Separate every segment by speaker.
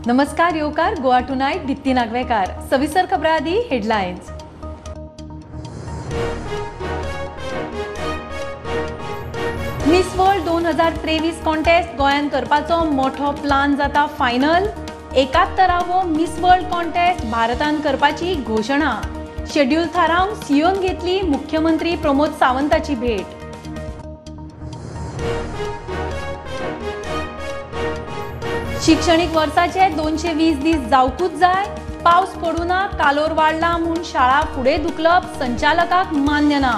Speaker 1: नमस्कार येवकार गोवा टुनाइट दिप्ती नागवेकार। सविस्तर खबरां आदी हेडलायन्स। मिस वर्ल्ड 2023 कॉन्टेस्ट गोंयान करपाचो मोठो प्लान जाता फायनल। 71वो मिस वर्ल्ड कॉन्टेस्ट भारतान करपाची घोषणा। शेड्यूल थारावन सियोन घेतली मुख्यमंत्री प्रमोद सावंताची भेट। शिक्षणिक वर्साचे 220 दीस जावकूच जाय। पावस पडूना, कालोर वाडला म्हूण शाळा फुडें धुकलप संचालकाक मान्य ना।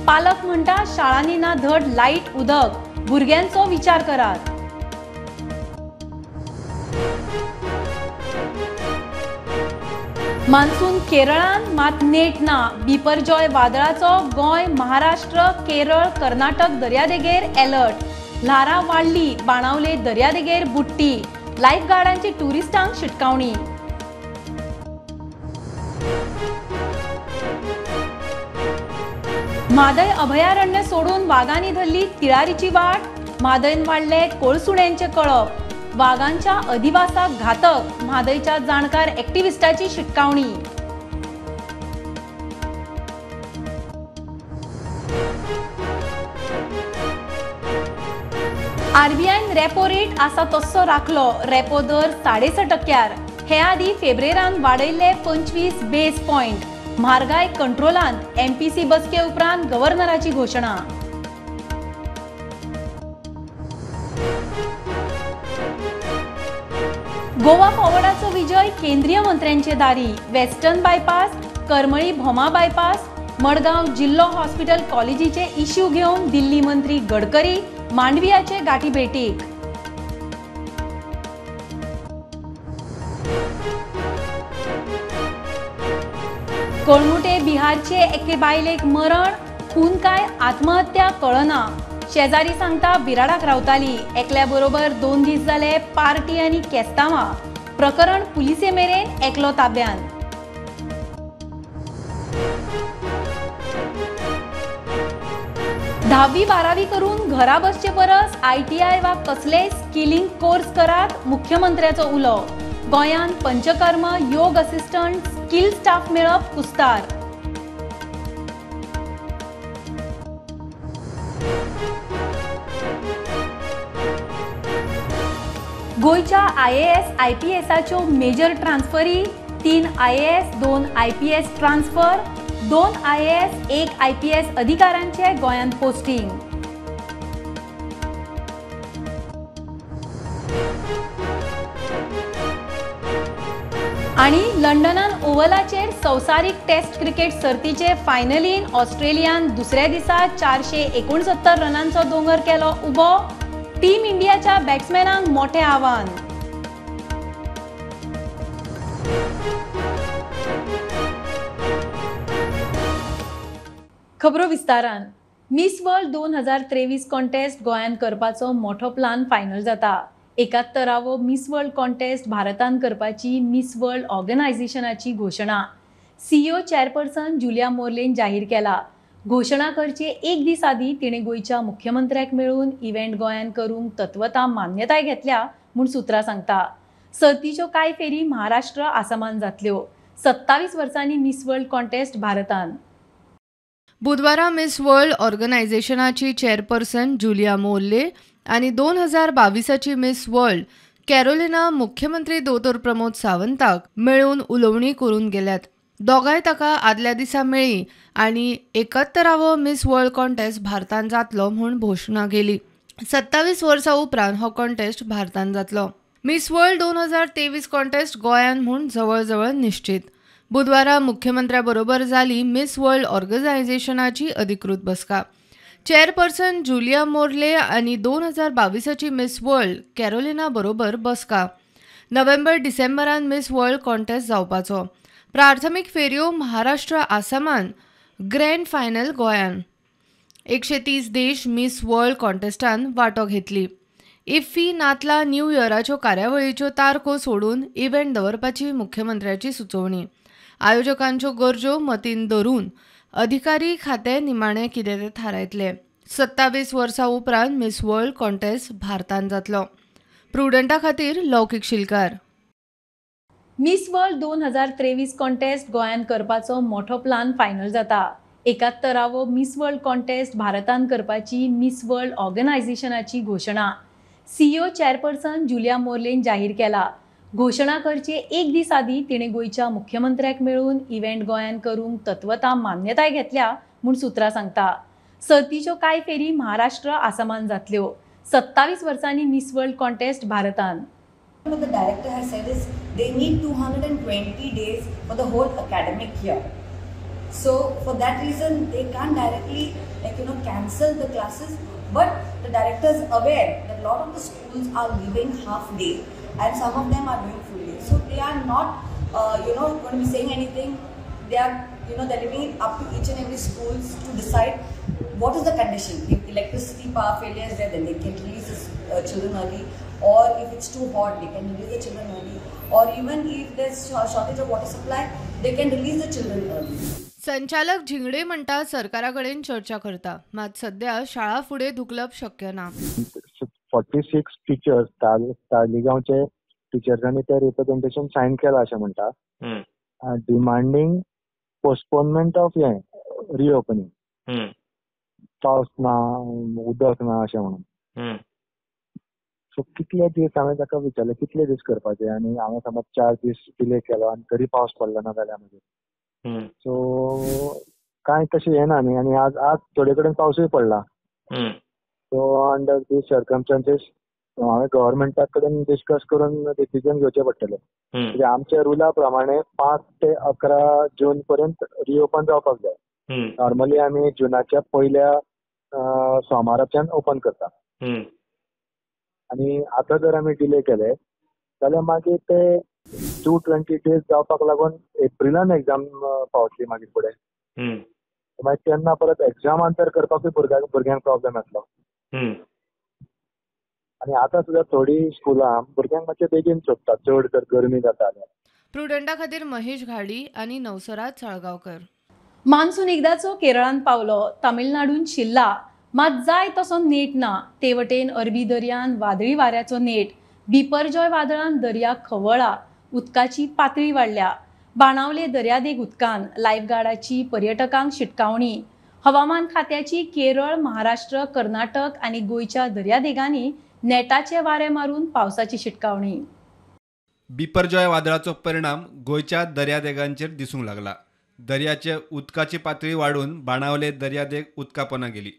Speaker 1: पालक म्हणटा शाळांनी ना धड लाईट उदक, भुरग्यांचो विचार करात। मान्सून केरळान मात नेट ना। बिपरजॉय वादळाचो गोंय, महाराष्ट्र, केरळ, कर्नाटक दर्यादेगेर अलर्ट। ल्हारां वाडली, बाणावले दर्यादेगेर बुट्टी। लायफ गार्डांची टुरिस्टांक शिटकावणी। म्हादय अभयारण्य सोडून वागांनी धरली तिळारीची वाट। म्हादयन वाडले कोळसुण्यांचे कळप। वागांच्या अधिवासाक घातक, म्हादयच्या जाणकार एक्टिव्हिस्टाची शिटकावणी। आरबीआयन रेपो रेट आसा तस्सो राखलो। रेपो दर 6.5%। हे आदी फेब्रेरान वाडयल्ले 25 बेस पॉइंट। म्हारगाय कंट्रोलांत, एमपीसी बसके उपरांत गव्हर्नराची घोषणा। गोवा फॉरवर्डाचो विजय केंद्रीय मंत्र्यांचे दारी। Western bypass, Karmali Bhoma bypass, Madgaon जिल्लो हॉस्पिटल कॉलेजीचे इश्यू घेवन दिल्ली मंत्री गडकरी मांडवियाचे गाठी भेटीक। कळमुटे बिहारचे एके बायलेक मरण, खून काय आत्महत्या कळना। शेजारी सांगता बिराडाक रावताली। एकल्या बरोबर 2 दीस जाले पार्टी आनी केस्तांवां। प्रकरण पुलिसे मेरेन, एकलो ताब्यान। 10वी-12वी करून घरा बसचे परस ITI वा कसले स्किलिंग कोर्स करात, मुख्यमंत्र्याचो उलो। गोंयान पंचकर्म, योग असिस्टंट, स्किल स्टाफ मेळप कुस्तार। गोयच्या IAS, IPSाच्यो मेजर ट्रान्सफरी। 3 IAS, 2 IPS transfer. 2 IAS, 1 IPS अधिकाऱ्यांचे गोंयान पोस्टिंग। आणि लंडनान ओव्हलाचेर संवसारीक टेस्ट क्रिकेट सर्तीचे फायनलीन ऑस्ट्रेलियान दुसऱ्या दिसा 469 रनांचो दोंगर केलो उबो। टीम इंडियाच्या बॅट्समॅनांक मोठे आव्हान। खबरो विस्तारान। मिस वर्ल्ड 2023 कॉन्टेस्ट गोंयान करपाचो मोठो प्लान फायनल जाता। 71वो मिस वर्ल्ड कॉन्टेस्ट भारतान करपाची मिस वर्ल्ड ऑर्गनायझेशनाची घोषणा CEO चेअरपर्सन जुलिया मोर्लेन जाहीर केला। घोषणा करचे एक दीस आदी तिणे गोयच्या मुख्यमंत्र्याक मेळून इव्हेंट गोंयान करूंक तत्वता मान्यताय घेतल्या म्हूण सुत्रां सांगता। सर्तीच्यो कांय फेरी महाराष्ट्र, आसामान जातल्यो। 27 वर्सांनी मिस वर्ल्ड कॉन्टेस्ट भारतान।
Speaker 2: बुधवारा मिस वर्ल्ड ऑर्गनायझेशनाची चेअरपर्सन जुलिया मोर्ले आणि 2022ची मिस वर्ल्ड कॅरोलिना मुख्यमंत्री दोतोर प्रमोद सावंताक मेळून उलोवणी करून गेल्यात। दोगांय ताका आदल्या दिसा मेळ्ळी आणि 71वो मिस वर्ल्ड कॉन्टेस्ट भारतान जातलो म्हूण घोषणा केली। 27 वर्सां उपरांत हो कॉन्टेस्ट भारतान जातलो। मिस वर्ल्ड 2023 कॉन्टेस्ट गोंयान म्हूण जवळ निश्चित। बुधवारा मुख्यमंत्र्याबरोबर जाली मिस वर्ल्ड ऑर्गनायझेशनाची अधिकृत बसका। चेअरपर्सन जुलिया मोर्ले आणि 2022ची मिस वर्ल्ड कॅरोलिना बरोबर बसका। नोव्हेंबर-डिसेंबरान मिस वर्ल्ड कॉन्टेस्ट जावपाचो। प्राथमीक फेरयो महाराष्ट्र, आसामान, ग्रँड फायनल गोंयान। 130 देश मिस वर्ल्ड कॉन्टेस्टान वांटो घेतली। इफ्फी नातला न्यू इयराच्यो कार्यावळीच्यो तारखो सोडून इव्हेंट दवरपाची मुख्यमंत्र्याची सुचोवणी। आयोजकांच्यो गरजो मतीन धरून अधिकारी खाते निमाणे कितें ते थारायतले। 27 वर्सां उपरांत मिस वर्ल्ड कॉन्टेस्ट भारतान जातलो। प्रुडंटा खातीर लौकीक शिलकार।
Speaker 1: मिस वर्ल्ड 2023 कॉन्टेस्ट गोंयांत करपाचो मोठो प्लान फायनल जाता. 71वो मिस वर्ल्ड कॉन्टेस्ट भारतान करपाची मिस वर्ल्ड ऑर्गनायझेशनाची घोशणा सीईओ चेअरपर्सन जुलिया मोर्लेन जाहीर केला. घोशणा करचे एक दीस आदी तिणे गोंयच्या मुख्यमंत्र्याक मेळून इव्हेंट गोंयांत करूंक तत्वता मान्यताय घेतल्या म्हूण सुत्रां सांगता. सर्तीच्यो कांय फेरी महाराष्ट्र आसामान जातल्यो. 27 वर्सांनी मिस वर्ल्ड कॉन्टेस्ट भारतान.
Speaker 3: What the director has said is they need 220 days for the whole academic year. So for that reason they can't directly cancel the classes. But the director is aware that a lot of the schools are leaving half day and some of them are doing full day. So they are not going to be saying anything. They are they're leaving it up to each and every schools to decide what is the condition. If electricity power failure is there, then they can release the children early. Or if it's too hot, they can release the children early. Or even if there's shortage of water supply, they can release the children early.
Speaker 2: संचालक झिंगडे म्हणतात सरकाराकडेन चर्चा करता, मात सध्या शाळा फुडें धुकलप शक्य ना.
Speaker 4: 46 टीचर्स तालिगांवचे टीचर्सांनी ते रिप्रेझेंटेशन सायन केला अशें म्हणटा, डिमांडिंग पोस्टपोनमेंट ऑफ रिओपनिंग. पावस ना, उदक ना अशें म्हणून. सो कितले दीस हांवें ताका विचारलें कितले दीस करपाचे, आनी हांवें समज 4 दीस डिले केलो आनी तरी पावस पडलो ना जाल्यार मागीर सो कांय तशें येना न्ही. आनी आज थोडे कडेन पावसूय पडला. सो अंडर दीस सर्कमस्टान्सीस हांवें गव्हर्मेंटा कडेन डिस्कस करून डिसिजन घेवचें पडटलें. म्हणजे आमच्या रुला प्रमाणे 5 ते 11 जून पर्यंत रिओपन जावपाक जाय. नॉर्मली आमी जुनाच्या पयल्या सोमाराच्यान ओपन करता. आणि आता जर आम्ही डिले केले जाल्यार मागीर ते 220 डेज जावपाक लागून एप्रिलान एक्झाम पावतली मागीर फुडें. मागीर तेन्ना परत एक्झाम आन्सर करपाकूय भुरग्यांक प्रॉब्लेम येतलो. आनी आतां सुद्दां थोडी स्कुलां भुरग्यांक मातशें बेगीन सोडटात चड जर गरमी जाता जाल्यार.
Speaker 2: प्रुडंटा खातीर महेश घाडी आनी नवसराज साळगांवकर.
Speaker 1: मान्सून एकदाचो केरळान पावलो. तामिळनाडून शिरला, मात जाय तसो नेट ना. ते वटेन अरबी दर्यान वादळी वाऱ्याचो नेट. बिपरजॉय वादळान दर्या खवळ्ळा. उदकाची पातळी वाडल्या. बाणावले दर्यादेग उदकान. लायफगार्डाची पर्यटकांक शिटकावणी. हवामान खात्याची केरळ, महाराष्ट्र, कर्नाटक आनी गोंयच्या दर्यादेगांनी नेटाचे वारे मारून पावसाची शिटकावणी.
Speaker 5: बिपरजॉय वादळाचो परिणाम गोंयच्या दर्यादेगांचेर दिसूंक लागला. दर्याचे उदकाची पातळी वाडून बाणावले दर्यादेग उदकापोना गेली.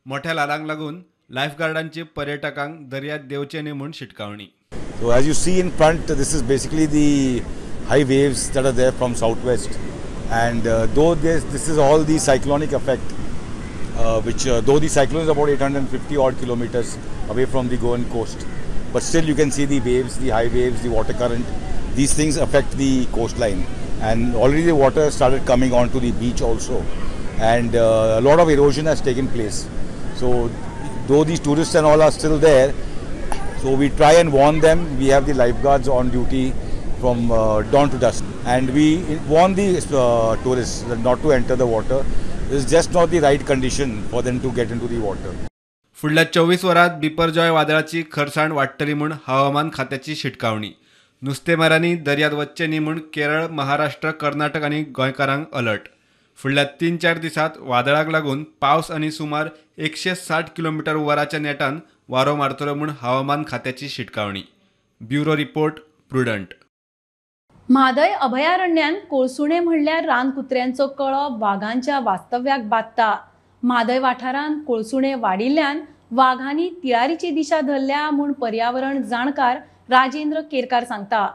Speaker 5: मोठ्या ल्हारांक लागून लायफगार्डांची पर्यटकांक दर्यांत देवचे न्ही म्हूण शिटकावणी.
Speaker 6: So as you see in front, this is basically the high waves that are there from southwest, and though this is all the cyclonic effect, though the cyclone is about 850 odd kilometers away from the Goan coast, but still you can see the waves, the high waves, the water current. These things affect the coastline, and already the water started coming onto the beach also, and a lot of erosion has taken place. So though these tourists and all are still there, so we try and warn them. We have the lifeguards on duty from dawn to dusk, and we warn the tourists not to enter the water. This is just not the right condition for them to get into the water.
Speaker 5: फुडल्या 24 वरांत बिपरजॉय वादळाची खरसाण वाडटली म्हूण हवामान खात्याची शिटकावणी. नुस्तेमारांनी दर्यांत वचचें न्ही म्हूण केरळ, महाराष्ट्र, कर्नाटक आनी गोंयकारांक अलर्ट. फुडल्या 3-4 दिसांत वादळाक लागून पावस आनी सुमार 160 किलोमीटर वराच्या नेटान वारो मारतलो म्हूण हवामान खात्याची शिटकावणी. Bureau report, Prudent.
Speaker 1: म्हादय अभयारण्यान कोळसुणे म्हणल्यार रानकुत्र्यांचो कळप वाघांच्या वास्तव्याक बादता. म्हादय वाठारांत कोळसुणे वाडिल्ल्यान वाघांनी तिळारीची दिशा धरल्या म्हूण पर्यावरण जाणकार राजेंद्र केरकार सांगता.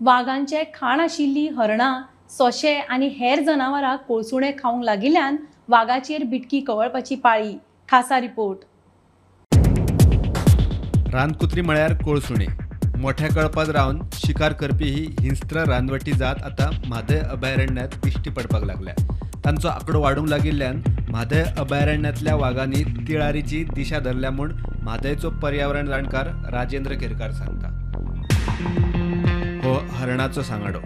Speaker 1: वाघांचे खाण आशिल्ली हरणां, सोंशे आनी हेर जनावरां कोळसुणे खावंक लागिल्ल्यान वाघाचेर बिटकी कवळपाची पाळी. खासा रिपोर्ट.
Speaker 5: रानकुत्री म्हळ्यार कोळसुणे. मोठ्या कळपात रावन शिकार करपी ही हिंस्त्र रानवटी जात आतां म्हादय अभयारण्यात दिश्टी पडपाक लागल्या. तांचो आंकडो वाडूंक लागिल्ल्यान म्हादय अभयारण्यांतल्या वाघांनी तिळारीची दिशा धरल्या म्हूण म्हादयचो पर्यावरण जाणकार राजेंद्र केरकार सांगता. हो हरणाचो सांगाडो.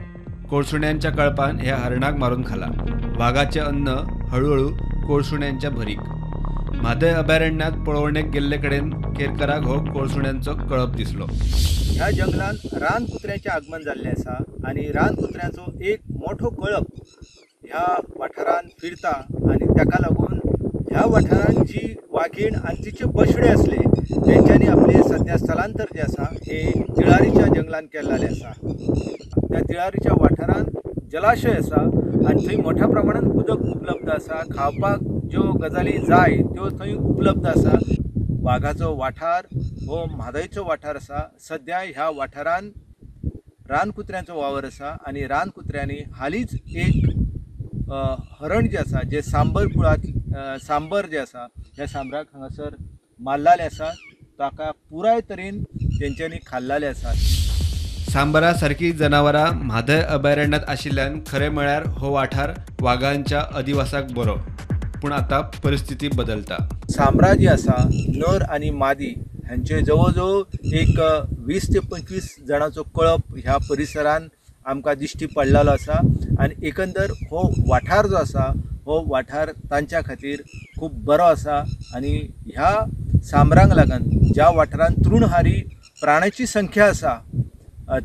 Speaker 5: कोळसुण्यांच्या कळपान ह्या हरणाक मारून खाला. वाघाचे अन्न हळूहळू कोळसुण्यांच्या भरीक. म्हादय अभयारण्यात पळोवणेक गेल्ले कडेन केरकराक हो कोळसुण्यांचो कळप दिसलो.
Speaker 7: ह्या जंगलात रानकुत्र्याचें आगमन जाल्लें आसा आनी रानकुत्र्याचो एक मोठो कळप ह्या वाठारांत फिरता आनी ताका लागून ह्या वाठारांत जी वाघीण आनी तिचे बछडे आसले तेंच्यांनी आपले सध्या स्थलांतर जें आसा हे तिळारीच्या जंगलांत केल्लें आसा. त्या तिळारीच्या वाठारांत जलाशय आसा आनी थंय मोठ्या प्रमाणांत उदक उपलब्ध आसा. खावपाक ज्यो गजाली जाय त्यो थंय उपलब्ध आसा. वाघाचो वाठार हो म्हादयचो वाठार आसा. सध्या ह्या वाठारांत रानकुत्र्यांचो वावर आसा आनी रानकुत्र्यांनी हालींच एक हरण जें आसा जें सांबर कुळांत सांबर जें आसा ह्या सांबराक हांगासर मारलेलें आसा. ताका पुराय तरेन तेंच्यांनी खाल्लेलें आसा.
Speaker 5: सांबरा सारकी जनावरां म्हादय अभयारण्यात आशिल्ल्यान खरें म्हळ्यार हो वाठार वाघांच्या अधिवासाक बरो. पूण आतां परिस्थिती बदलता.
Speaker 7: सांबरा जी आसा नर आनी मादी हांचे जवळ जवळ एक 20 ते 25 जाणांचो कळप ह्या परिसरांत आमकां दिश्टी पडलेलो आसा आनी एकंदर हो वाठार जो आसा हो वाठार तांच्या खातीर खूब बरो आसा. आनी ह्या सांबरांक लागून ज्या वाठारांत तृणहारी प्राण्याची संख्या आसा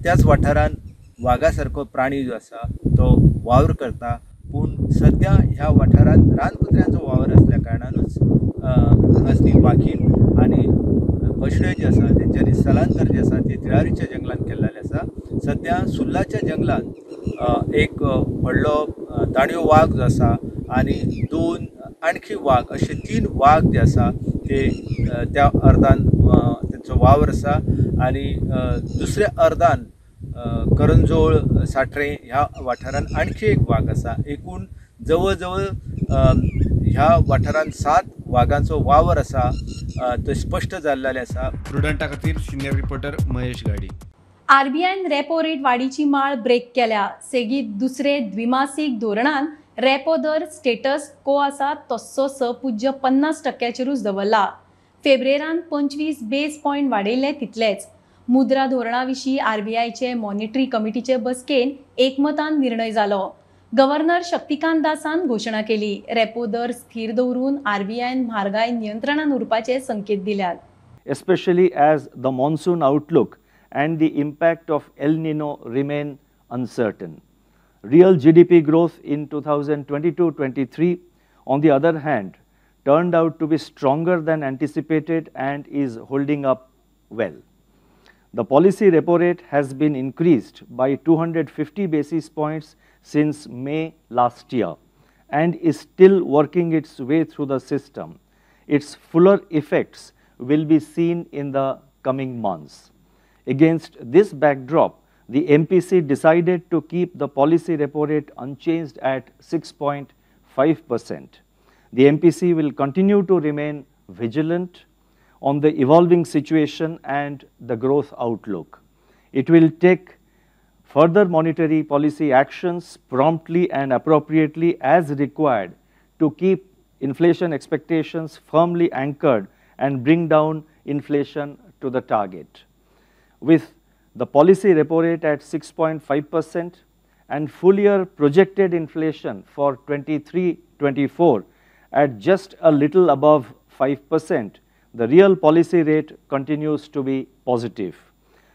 Speaker 7: त्याच वाठारांत वाघा सारको प्राणी जो आसा तो वावर करता. पूण सध्या ह्या वाठारांत रानकुत्र्यांचो वावर आसल्या कारणानूच हांगासली वाघीण आनी बछडे जे आसा तेंच्यांनी स्थलांतर जे आसा ते तिळारीच्या जंगलांत केल्लेलें आसा. सध्या सुर्लाच्या जंगलांत एक व्हडलो दांड्यो वाघ जो आसा आनी 2 आणखी वाघ अशे 3 वाघ जे आसा ते त्या अर्दान तेंचो वावर आसा. आनी दुसऱ्या अर्दान करंजोळ साठ्रे ह्या वाठारांत आणखी एक वाघ आसा. एकूण जवळ जवळ ह्या वाठारांत 7 वाघांचो वावर आसा तो स्पश्ट जाल्लेलें आसा.
Speaker 5: प्रुडंटा खातीर सिनियर रिपोर्टर महेश गाडी.
Speaker 1: आरबीआयन रेपो रेट वाडीची माळ ब्रेक केल्या. सेगीत दुसरे द्विमासीक धोरणान रेपो दर स्टेटस को आसा तस्सो 6.50%चेरूच दवरला. फेब्रेरांत 25 बेस पॉयंट वाडयले तितलेच. मुद्रा धोरणा विशीं आरबीआयचे मॉनिटरी कमिटीचे बसकेन एकमतान निर्णय जालो. गव्हर्नर शक्तिकांत दासान घोशणा केली. रेपो दर स्थिर दवरून आरबीआयन म्हारगाय नियंत्रणान उरपाचे संकेत दिल्यात.
Speaker 8: Especially as the monsoon outlook and the impact of El Nino remain uncertain. Real GDP growth in 2022-23, on the other hand, turned out to be stronger than anticipated and is holding up well. The policy repo rate has been increased by 250 basis points since May last year and is still working its way through the system. Its fuller effects will be seen in the coming months. Against this backdrop, the MPC decided to keep the policy repo rate unchanged at 6.5%. The MPC will continue to remain vigilant on the evolving situation and the growth outlook. It will take further monetary policy actions promptly and appropriately as required to keep inflation expectations firmly anchored and bring down inflation to the target. With the policy repo rate at 6.5% and full year projected inflation for 23-24 at just a little above 5%, the real policy rate continues to be positive.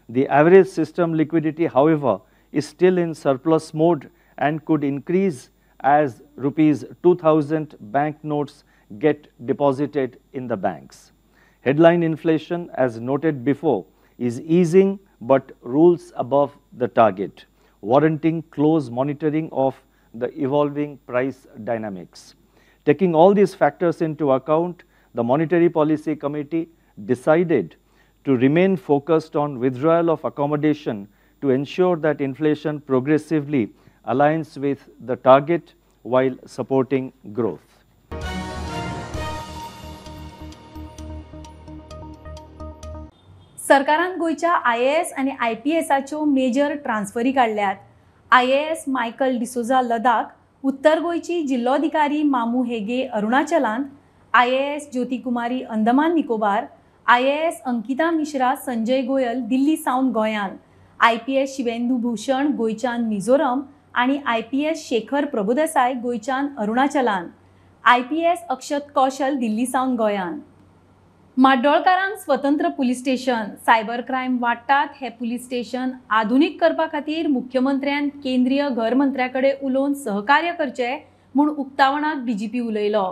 Speaker 8: The average system liquidity, however, is still in surplus mode and could increase as rupees 2,000 banknotes get deposited in the banks. Headline inflation, as noted before, is easing but rules above the target, warranting close monitoring of the evolving price dynamics. Taking all these factors into account, the Monetary Policy Committee decided to remain focused on withdrawal of accommodation to ensure that inflation progressively aligns with the target while supporting growth.
Speaker 1: सरकारान गोयच्या IAS आनी IPSाच्यो major ट्रान्सफरी काडल्यात. IAS Michael D'Souza Ladakh, उत्तर गोयची जिल्लोधिकारी मामू हेगे अरुणाचलांत, IAS ज्योतिकुमारी Andaman Nicobar, IAS Ankita Mishra Sanjay Goyal Delhi सावन गोंयान, IPS Shivendu Bhushan गोयच्यान Mizoram आनी IPS Shekhar Prabhudesai गोयच्यान अरुणाचलान. IPS अक्षत कौशल दिल्ली सावन गोंयान. माड्डोळकारांक स्वतंत्र police station. Cyber crime वाडटात हे पुलीस स्टेशन आधुनीक करपा खातीर मुख्यमंत्र्यान केंद्रीय घर मंत्र्या कडेन उलोवन सहकार्य करचें म्हूण उक्तावणाक DGP उलयलो.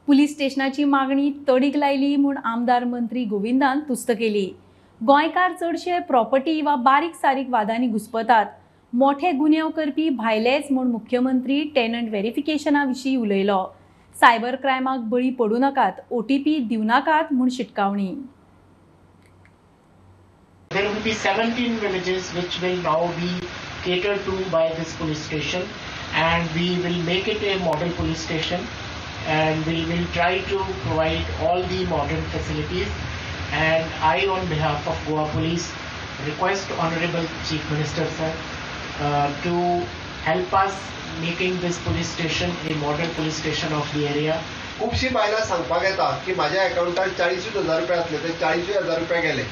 Speaker 1: पुलीस स्टेशनाची मागणी तडीक लायली म्हूण आमदार मंत्री गोविंदान तुस्त केली. गोंयकार चडशे प्रॉपर्टी वा बारीक सारीक वादांनी घुस्पतात. मोठे गुन्यांव करपी भायलेच म्हूण मुख्यमंत्री टेनंट व्हेरिफिकेशना विशीं उलयलो. सायबर क्रायमाक बळी पडू नाकात, OTP दिव नाकात म्हूण शिटकावणी.
Speaker 9: There will be 17 villages which will now be catered to by this police station, and we will make it a model police station, and we will try to provide all the modern facilities. And I, on behalf of Goa Police, request Honorable Chief Minister sir to help us making this police station a model police station of the area.
Speaker 10: खूपशी बायलां सांगपाक येता की म्हाज्या अकाउंटार 40,000 रुपया आसले ते 40,000 रुपया गेले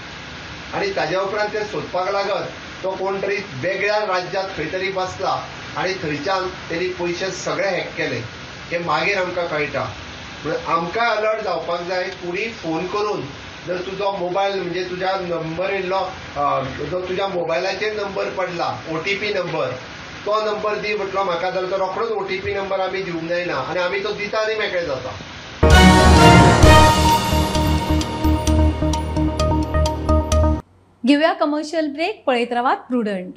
Speaker 10: आनी ताज्या उपरांत ते सोदपाक लागत तो कोण तरी वेगळ्या राज्यांत खंय तरी बसला आनी थंयच्यान तेणी पयशे सगळे हॅक केले. हे मागीर आमकां कळटा. आमकां अलर्ट जावपाक जाय. कोणी फोन करून जर तुजो मोबायल म्हणजे तुज्या नंबर येयल्लो जो तुज्या मोबायलाचेर नंबर पडला OTP नंबर तो नंबर दी म्हटलो म्हाका जाल्यार तो रोखडोच OTP नंबर आमी दिवंक जायना आनी आमी तो दिता आनी मेकळे जाता.
Speaker 1: घेऊया कमर्शियल ब्रेक. पळयत रावात prudent.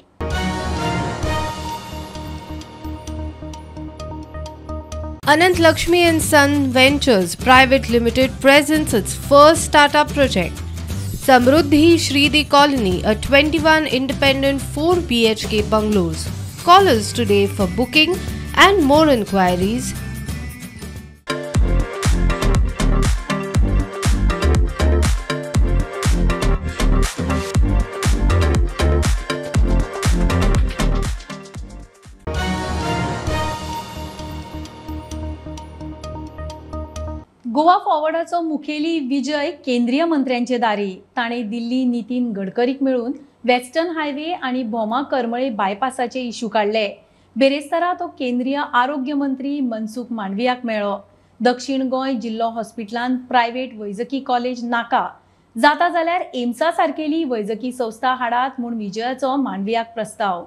Speaker 2: Anant Lakshmi and Son Ventures Private Limited presents its first startup project, Samruddhi Shridi Colony, a 21 independent 4 BHK bungalows. Call us today for booking and more inquiries.
Speaker 1: Goa फॉरवर्डाचो मुखेली विजय केंद्रीय मंत्र्यांचे दारी. ताणें दिल्ली नितीन गडकरीक मेळून वेस्टर्न हायवे आनी भोमा करमळे बायपासाचे इश्यू काडले. बेरेस्तारा तो केंद्रीय आरोग्य मंत्री मनसुख मांडवियाक मेळ्ळो. दक्षिण गोंय जिल्लो हॉस्पिटलांत प्रायव्हेट वैजकी कॉलेज नाका. जाता जाल्यार एम्सा सारकेली वैजकी संस्था हाडात म्हूण विजयाचो मांडवियाक प्रस्ताव.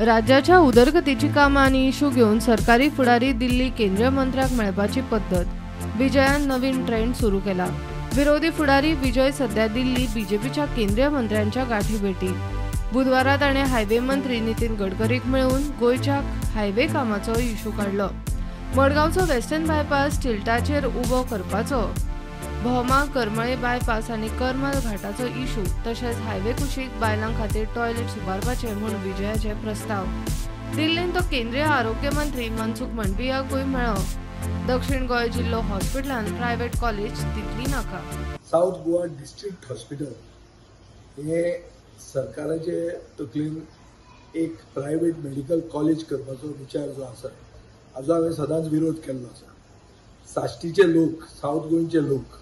Speaker 2: राज्याच्या उदरगतीची कामां आनी इश्यू घेवन सरकारी फुडारी दिल्ली केंद्रीय मंत्र्याक मेळपाची पद्दत विजयान नवीन ट्रेंड सुरू केला. विरोधी फुडारी विजय सध्या दिल्ली BJPच्या केंद्रीय मंत्र्यांच्या गाठी भेटी. बुधवारा ताणें हायवे मंत्री नितीन गडकरीक मेळून गोंयच्या हायवे कामाचो इश्यू काडलो. मडगांवचो वेस्टर्न बायपास स्टिल्टाचेर उबो करपाचो, भोमा करमळे बायपास आनी करमल घाटाचो इश्यू तशेंच हायवे कुशीक बायलां खातीर टॉयलेट उबारपाचे म्हूण विजयाचे प्रस्ताव. दिल्लीन तो केंद्रीय आरोग्य मंत्री मनसुख मांडवियाकूय मेळ्ळो. दक्षिण गोंय जिल्लो हॉस्पिटलांत प्रायव्हेट कॉलेज तितली नाका.
Speaker 11: साउथ गोवा डिस्ट्रिक्ट हॉस्पिटल हे सरकाराचे तकलेन एक प्रायव्हेट मेडिकल कॉलेज करपाचो विचार जो आसा हाजो हांवें सदांच विरोध केल्लो आसा. साश्टीचे लोक, साउथ गोंयचे लोक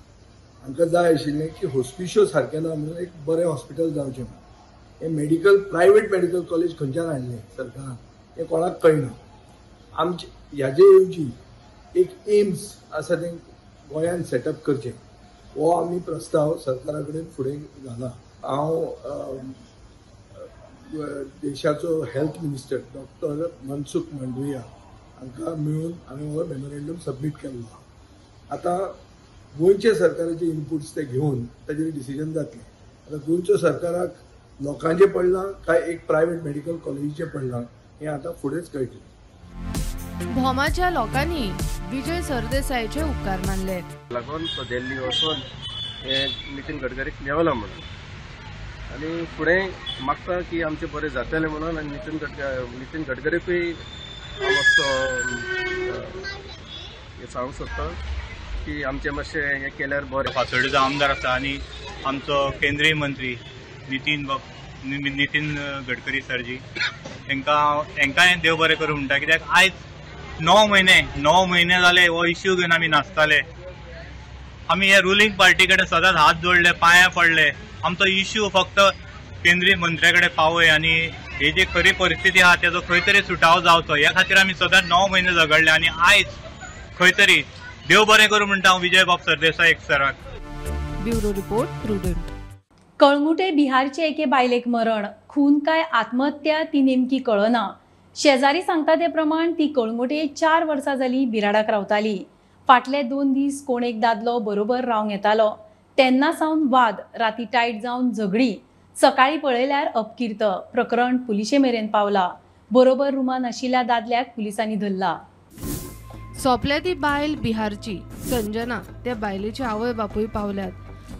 Speaker 11: हांकां जाय आशिल्लें की हॉस्पिशियो सारकें ना म्हणून एक बरें हॉस्पिटल जावचें म्हणून. हे मेडिकल प्रायव्हेट मेडिकल कॉलेज खंयच्यान हाडलें सरकारान हें कोणाक कळना. आमचे ह्याचे येवजी एक एम्स आसा तें गोंयांत सेटअप करचें हो आमी प्रस्ताव सरकारा कडेन फुडें घाला. हांव देशाचो health minister doctor Mansukh Mandaviya हांकां मेळून हांवें हो मेमोरेंडम सबमीट केल्लो. आतां गोंयच्या सरकाराचे इनपुट्स ते घेवन ताचेर डिसिजन जातलें. आतां गोंयच्या सरकाराक लोकांचें पडलां काय एक प्रायव्हेट मेडिकल कॉलेजीचें पडलां हें आतां फुडेंच कळटलें.
Speaker 2: भोमाच्या लोकांनी विजय सरदेसाईचे उपकार मानले.
Speaker 12: लागून तो दिल्ली वचून हे नितीन गडकरीक मेवला म्हणून आनी फुडें मागता की आमचें बरें जातलें म्हणून आनी नितीन गडकरीकूय हांव मातसो हें सांगूंक सोदता की आमचें मातशें हें केल्यार बरें.
Speaker 13: फातोर्डेचो आमदार आसा आनी आमचो केंद्रीय मंत्री नितीन गडकरी सरजी हेंकांय देव बरें करूं म्हणटा. कित्याक आयज 9 म्हयने जाले हो इश्यू घेवन आमी नाचताले. आमी हे रुलींग पार्टी कडेन सदांच हात जोडले, पांयां पडले. आमचो इश्यू फक्त केंद्रीय मंत्र्या कडेन पावय आनी ही जी खरी परिस्थिती आहा तेजो खंय तरी सुटावो जावचो ह्या खातीर आमी सदांच 9 म्हयने झगडले. आनी आयज खंय तरी देव बरें करूं म्हणटा हांव विजय बाब सरदेसाय सराक.
Speaker 2: Bureau report prudent.
Speaker 1: कळंगुटे बिहारचे एके बायलेक मरण, खून काय आत्महत्या ती नेमकी कळना. शेजारी सांगता ते प्रमाण ती कळंगुटे 4 वर्सां जाली बिराडाक रावताली. फाटले 2 दीस कोण एक दादलो बरोबर रावंक येतालो. तेन्ना सावन वाद, राती टायट जावन झगडी. सकाळी पळयल्यार अपकिर्त. प्रकरण पुलिशे मेरेन पावला. बरोबर रुमान आशिल्ल्या दादल्याक पुलिसांनी धरला.
Speaker 2: सोंपल्या ती बायल बिहारची संजना. त्या बायलेचे आवय बापूय पावल्यात.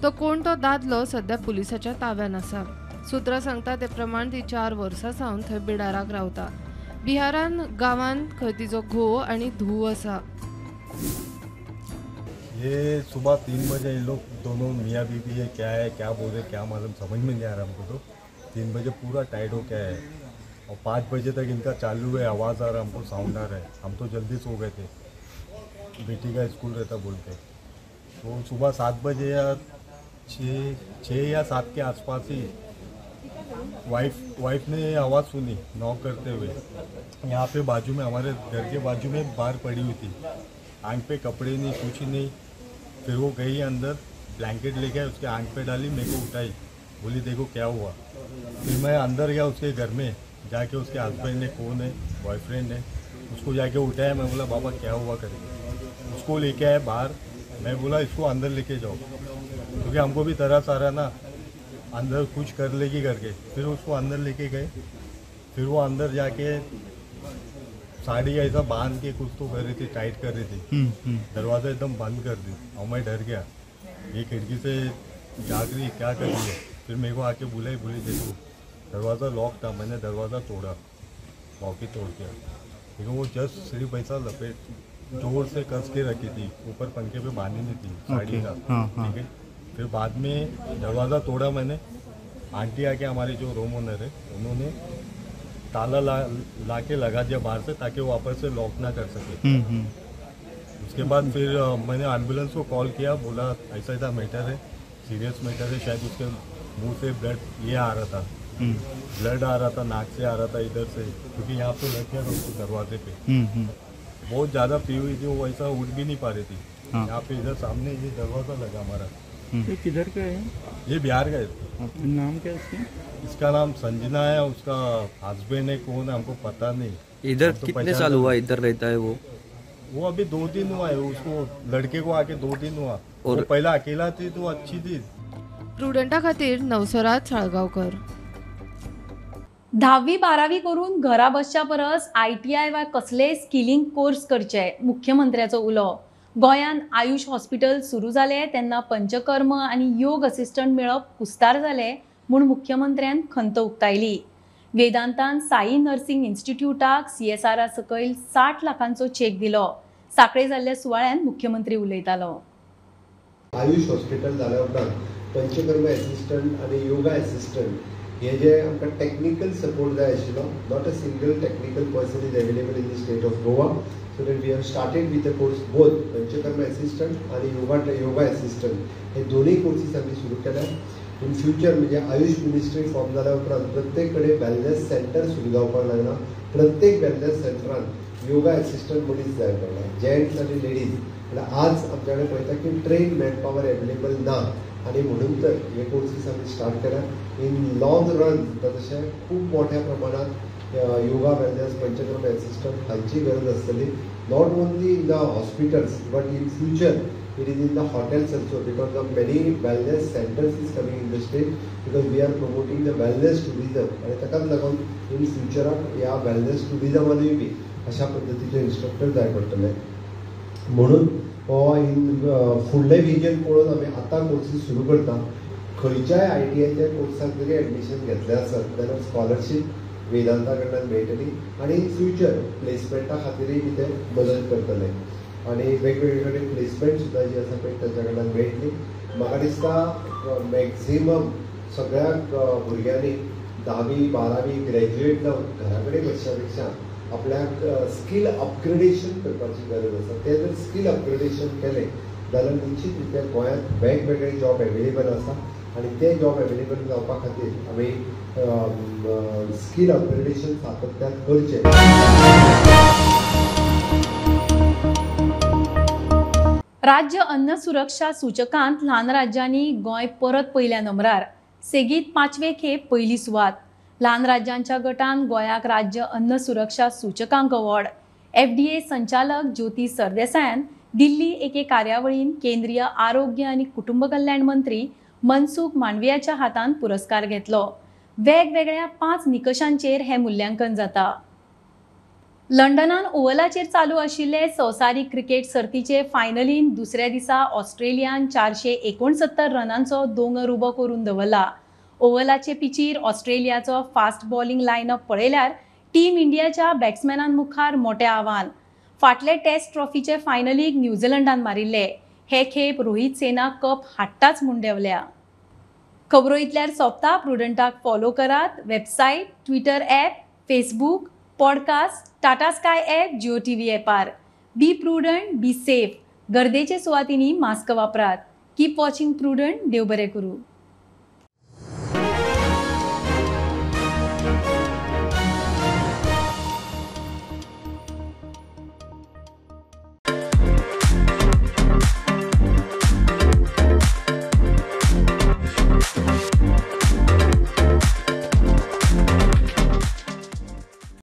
Speaker 2: तो कोण तो दादलो सध्या पुलिसाच्या ताब्यान आसा. सुत्रां सांगता ते प्रमाण ती 4 वर्सां सावन थंय बिडाराक रावता. बिहारान गांवांत खंय तिचो घोव आनी धूव आसा.
Speaker 14: ये सुबह 3 बजे इन लोग दोनों मियाँ बीवी है, क्या है क्या बोल रहे क्या मालूम, समझ में नहीं आ रहा हमको. तो 3 बजे पूरा टाइट हो गया है और 5 बजे तक इनका चालू है, आवाज़ आ रहा है, हमको साउंड आ रहा है. हम तो जल्दी सो गए थे, बेटी का स्कूल रहता बोलते. तो सुबह 7 बजे या 6 या 7 के आसपास ही वाइफ ने आवाज़ सुनी नॉक करते हुए. यहाँ पे बाजू में, हमारे घर के बाजू में बाहर पड़ी हुई थी. आंख पे कपड़े नहीं, कुछ नहीं. फिर वो गई अंदर, ब्लैंकेट लेके आई, उसके आंख पे डाली, मेरे को उठाई, बोली देखो क्या हुआ. फिर मैं अंदर गया उसके घर में, जाके उसके हस्बैंड ने, कौन है, बॉयफ्रेंड है, उसको जाके उठाया. मैं बोला बाबा क्या हुआ करके. उसको लेके आए बाहर. मैं बोला इसको अंदर लेके जाओ, क्योंकि हमको भी तरस आ रहा ना, अंदर कुछ कर लेगी करके. फिर उसको अंदर लेके गए. फिर वो अंदर जाके साड़ी ऐसा बांध के कुछ तो कर रही थी, टाइट कर रही थी. दरवाज़ा एकदम बंद कर दी और मैं डर गया. ये खिड़की से जाग रही, क्या कर रही है. फिर मेरे को आके बोली देखो दरवाज़ा लॉक था, मैंने दरवाज़ा तोड़ा, लॉक ही तोड़ दिया. लेकिन वो जस्ट सिर्फ ऐसा लपेट जोर से कस के रखी थी, ऊपर पंखे पे बांधी नहीं थी साड़ी का. ठीक है. फिर बाद में दरवाज़ा तोड़ा मैंने. आंटी आके हमारे जो रूम ओनर है उन्होंने ताला ला के लगा दिया बाहर से, ताकि वो वापस से लॉक ना कर सके. उसके बाद फिर मैंने एम्बुलेंस को कॉल किया. बोला ऐसा ऐसा मैटर है, सीरियस मैटर है. शायद उसके मुंह से ब्लड ये आ रहा था, ब्लड आ रहा था, नाक से आ रहा था इधर से, क्योंकि यहाँ पे लग गया था उसको दरवाजे पे. बहुत ज़्यादा पी हुई थी, वो ऐसा उठ भी नहीं पा रही थी. यहाँ पे इधर सामने ये दरवाज़ा लगा हमारा.
Speaker 15: ये किधर का है?
Speaker 14: ये बिहार का है.
Speaker 15: नाम क्या है
Speaker 14: इसका नाम संजना है. उसका हस्बैंड है, कौन है हमको पता नहीं.
Speaker 15: इधर कितने साल हुआ इधर रहता है
Speaker 14: वो अभी 2 दिन हुआ है. उसको लड़के को आके 2 दिन हुआ. और वो पहला अकेला थी तो अच्छी थी.
Speaker 2: प्रुडंटा खातीर नवसराज साळगावकर.
Speaker 1: 10वी-12वी करून घरा बसच्या परस ITI वा कसलेय स्किलिंग कोर्स करचे, मुख्यमंत्र्याचो उलो. गोंयान आयुष हॉस्पिटल सुरू जाले तेन्ना पंचकर्म आनी योग असिस्टंट मेळप कुस्तार जाले म्हूण मुख्यमंत्र्यान खंत उक्तायली. वेदांतान साई नर्सिंग इन्स्टिट्यूटाक CSR सकयल 60 लाखांचो चेक दिलो. साखळे जाल्ल्या सुवाळ्यान मुख्यमंत्री उलयतालो.
Speaker 10: आयुष हॉस्पिटल जाल्या उपरांत पंचकर्म असिस्टंट आनी योगा असिस्टंट हे जे आमकां टॅक्निकल सपोर्ट जाय आशिल्लो, not a single technical person is available in the state of Goa. So that we have started with the course both panchakarma assistant आणि योगा असिस्टंट हे दोन्ही कोर्सेस आम्ही सुरू केल्या. इन फ्युचर म्हणजे आयुष मिनिस्ट्री फॉर्म जाल्या उपरांत प्रत्येक कडेन वेलनेस सेंटर सुरू जावपाक लागला. प्रत्येक वेलनेस सेंटरान योगा असिस्टंट मनीस जाय पडला, जेंट्स आणि लेडीज. आज आमच्याकडे पळयता की ट्रेन मॅन पॉवर अवेलेबल ना, आणि म्हणून तर हे कोर्सेस आम्ही स्टार्ट केल्या. इन लॉंग रन तशें खूब मोठ्या प्रमाणात योगा वेलनेस पंचकर्म असिस्टंट हांची गरज आसतली. Not only in the hospitals but in future it is in the hotels also, because of many wellness centers is coming in the state, because we are promoting the wellness tourism. आणि ताकाच लागून in फ्युचराक ह्या wellness टुरिजमानूय बी अशा पद्दतीचे instructor जाय पडटले. म्हणून फुडले विजन पळोवन आमी आतां कोर्सीस सुरू करता. खंयच्याय ITIच्या कोर्साक जरी एडमिशन घेतलें आसत जाल्यार स्कॉलरशीप वेदांता कडल्यान मेळटली, आनी इन फ्युचर प्लेसमेंटा खातीरय बी ते मदत करतले. आणि वेगवेगळे कडेन प्लेसमेंट सुद्दां जी आसा पळय ताच्या कडल्यान मेळटली. म्हाका दिसता मॅक्झिमम सगळ्या भुरग्यांनी 10वी-12वी ग्रॅज्युएट जावन घरा कडेन बसच्या पेक्षा आपल्याक स्कील अपग्रेडेशन करपाची गरज आसा. ते जर स्कील अपग्रेडेशन केलें जाल्यार निश्चित रित्या गोंयांत वेगवेगळे जॉब अवेलेबल आसा, आणि ते जॉब अवेलेबल जावपा खातीर आमी स्कील अपग्रेडेशन सातत्यान करचें.
Speaker 1: राज्य अन्न सुरक्षा सूचकांत ल्हान राज्यांनी गोंय परत पहिल्या नंबरार, सेगीत 5वे खेप पहिली सुवात. ल्हान राज्यांच्या गटान गोंयाक राज्य अन्न सुरक्षा सूचकांक अवॉर्ड. FDA संचालक ज्योती सरदेसायान दिल्ली एके कार्यावळीन केंद्रीय आरोग्य आणि कुटुंब कल्याण मंत्री मनसुख मांडवियाच्या हातान पुरस्कार घेतलो. वेगवेगळ्या 5 निकषांचेर हे मूल्यांकन जाता. लंडनान ओव्हलाचेर चालू आशिल्ले संवसारीक क्रिकेट सर्तीचे फायनलीन दुसऱ्या दिसा ऑस्ट्रेलियान 469 रनांचो दोंगर उबो करून दवरला. ओव्हलाचे पिचीर ऑस्ट्रेलियाचो फास्ट बॉलिंग लायनअप पळयल्यार टीम इंडियाच्या बॅट्समॅनां मुखार मोठे आव्हान. फाटले टेस्ट ट्रॉफीचे फायनलीक न्यूझीलंडान मारिल्ले. हे खेप रोहित सेना कप हाडटाच म्हूण देंवल्या. खबरो इतल्यार सोंपता. प्रुडंटाक फॉलो करात. Website, Twitter app, Facebook, podcast, Tata Sky app, Jio TV ॲपार. Be prudent, be safe. गर्देचे सुवातींनी मास्क वापरात. Keep watching prudent. देव बरें करूं.